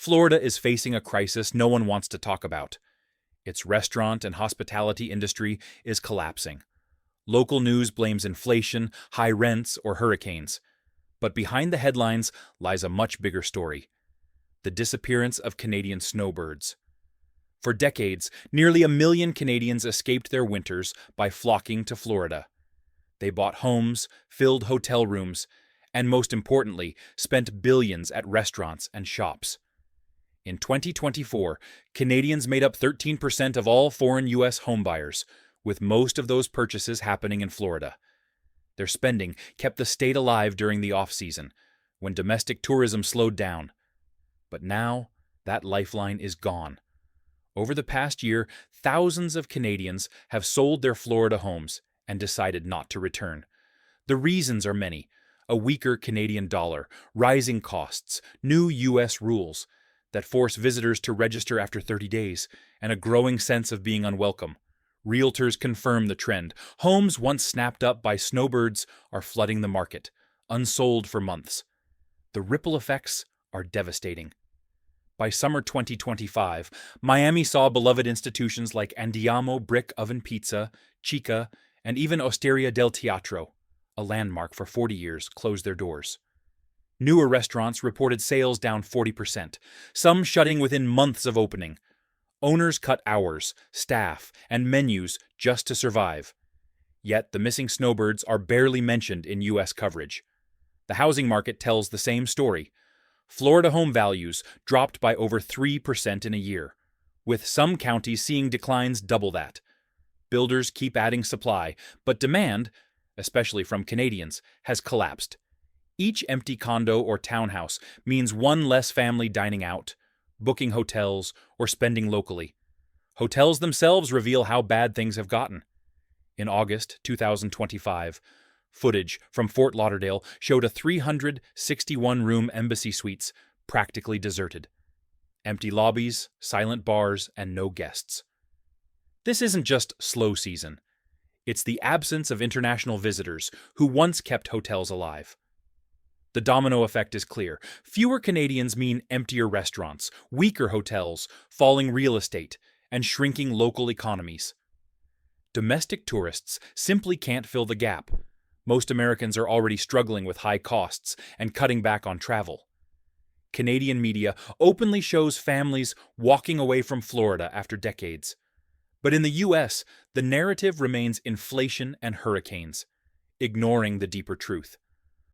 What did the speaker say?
Florida is facing a crisis no one wants to talk about. Its restaurant and hospitality industry is collapsing. Local news blames inflation, high rents, or hurricanes. But behind the headlines lies a much bigger story: the disappearance of Canadian snowbirds. For decades, nearly 1 million Canadians escaped their winters by flocking to Florida. They bought homes, filled hotel rooms, and most importantly, spent billions at restaurants and shops. In 2024, Canadians made up 13% of all foreign U.S. homebuyers, with most of those purchases happening in Florida. Their spending kept the state alive during the off-season, when domestic tourism slowed down. But now, that lifeline is gone. Over the past year, thousands of Canadians have sold their Florida homes and decided not to return. The reasons are many: a weaker Canadian dollar, rising costs, new U.S. rules that force visitors to register after 30 days, and a growing sense of being unwelcome. Realtors confirm the trend. Homes once snapped up by snowbirds are flooding the market, unsold for months. The ripple effects are devastating. By summer 2025, Miami saw beloved institutions like Andiamo Brick Oven Pizza, Chica, and even Osteria del Teatro, a landmark for 40 years, close their doors. Newer restaurants reported sales down 40%, some shutting within months of opening. Owners cut hours, staff, and menus just to survive. Yet the missing snowbirds are barely mentioned in U.S. coverage. The housing market tells the same story. Florida home values dropped by over 3% in a year, with some counties seeing declines double that. Builders keep adding supply, but demand, especially from Canadians, has collapsed. Each empty condo or townhouse means one less family dining out, booking hotels, or spending locally. Hotels themselves reveal how bad things have gotten. In August 2025, footage from Fort Lauderdale showed a 361-room Embassy Suites practically deserted. Empty lobbies, silent bars, and no guests. This isn't just slow season. It's the absence of international visitors who once kept hotels alive. The domino effect is clear. Fewer Canadians mean emptier restaurants, weaker hotels, falling real estate, and shrinking local economies. Domestic tourists simply can't fill the gap. Most Americans are already struggling with high costs and cutting back on travel. Canadian media openly shows families walking away from Florida after decades. But in the U.S., the narrative remains inflation and hurricanes, ignoring the deeper truth.